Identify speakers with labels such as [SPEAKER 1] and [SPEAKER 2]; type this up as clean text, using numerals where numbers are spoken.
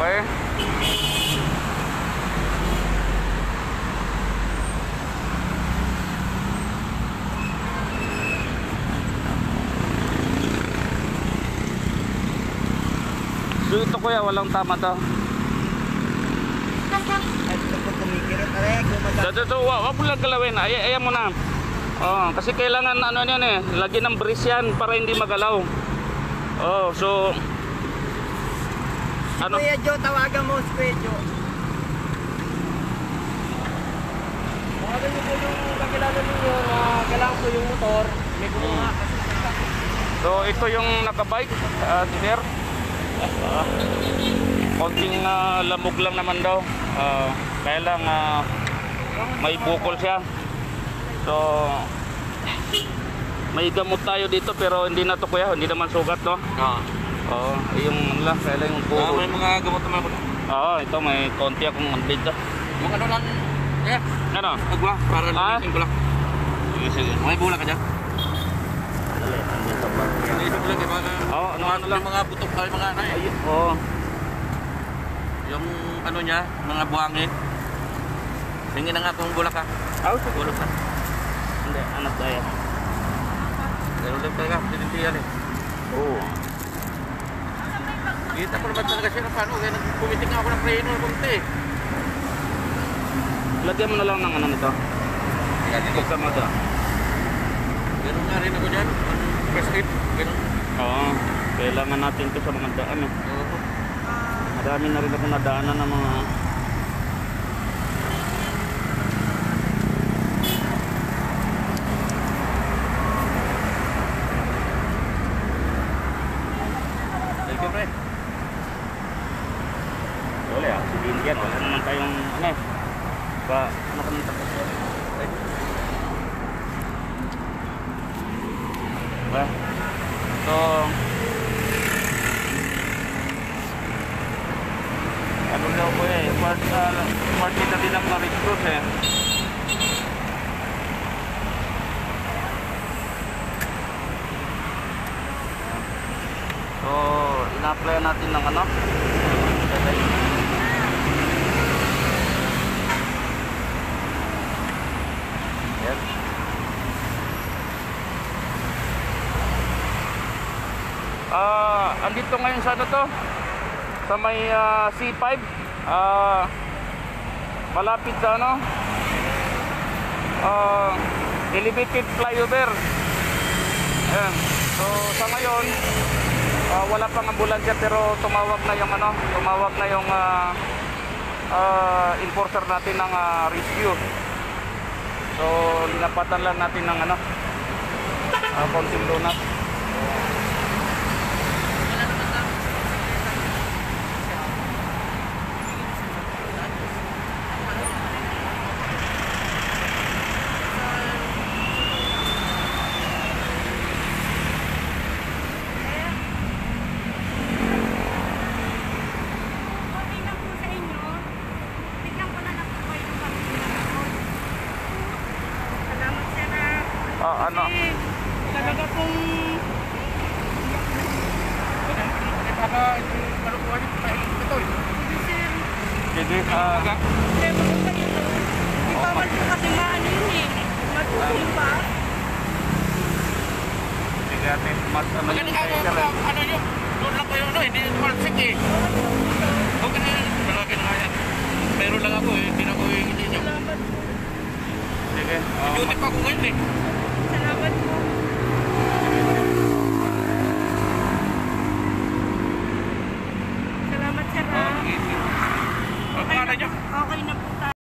[SPEAKER 1] Okay. So ito kuya, walang tama to.
[SPEAKER 2] Ito po kumikirot. Aray, gumagana.
[SPEAKER 1] Ito, wag mo lang galawin. Ayan mo na. Oh, kasi kailangan ano yan eh, lagyan ng brace yan para hindi magalaw. Oh, so ano?
[SPEAKER 2] Kuya Joe, tawagan mo si Kuya Joe. Tawagan niyo po yung kakilala ninyo na kailangan po yung motor. May kumuha.
[SPEAKER 1] So ito yung nakabike, sir. Konting lamog lang naman daw. Kaya lang may bukol siya. So may gamot tayo dito pero hindi na to kuya, hindi naman sugat no. Oo, yung ano lang, kaya lang yung bukol.
[SPEAKER 3] May mga gamot naman ako.
[SPEAKER 1] Oo, ito may konti akong dito.
[SPEAKER 3] Yung ano lang,
[SPEAKER 1] Ano?
[SPEAKER 3] agwa, para lumisin ko lang.
[SPEAKER 1] Sige.
[SPEAKER 3] May bula ka dyan?
[SPEAKER 1] Dali, andito pa.
[SPEAKER 3] Lumisin ko lang, di ba?
[SPEAKER 1] Oo, ano lang.
[SPEAKER 3] Mga butok, ay mga ano eh.
[SPEAKER 1] Oo.
[SPEAKER 3] Yung ano niya, mga buhangin. Tingin na nga kung bulak ka. Bulak ka.
[SPEAKER 1] Hindi, anak tayo.
[SPEAKER 3] Ganun lang talaga, tinintiyan eh.
[SPEAKER 1] Oo.
[SPEAKER 3] Kita ko naman talaga siya, paano? Kaya nagpumiting nga ako ng preno, kunti.
[SPEAKER 1] Lagyan mo na lang ng ano nito. Buksan mo ito.
[SPEAKER 3] Ganun nga rin ako dyan. First aid, ganun.
[SPEAKER 1] Oo. Kailangan natin ito sa mga daan.
[SPEAKER 3] Oo.
[SPEAKER 1] Marami na rin ako nadaanan ng mga
[SPEAKER 3] Thank you, pre.
[SPEAKER 1] wala ya, sabihin yan. Wala naman tayong ano eh. Nakamita ko siya. Diba? So ano daw po eh, part kita din ang Red Cross eh. So ina-apply natin ng ano. Yes. Andito ngayon sa ano to? Sa may C5. Malapit sa ano? Elevated flyover. Ayan. So sa ngayon wala pang ambulansya pero tumawag na yung ano, tumawag na yung enforcer natin ng rescue. So linapatan lang natin ng ano, konting donut. Ano?
[SPEAKER 2] Talaga pong
[SPEAKER 1] Sige,
[SPEAKER 2] di bawal po kasi maano yun eh. Matulog pa.
[SPEAKER 1] sige ate, mas ano yung pressure eh.
[SPEAKER 3] Ano nyo? Doon lang kayo, hindi malsik eh. Okay na yan, malaki na nga yan. Pero lang ako eh, hindi na ko hindi nyo.
[SPEAKER 1] Sige.
[SPEAKER 3] Duty pa ako ngayon eh.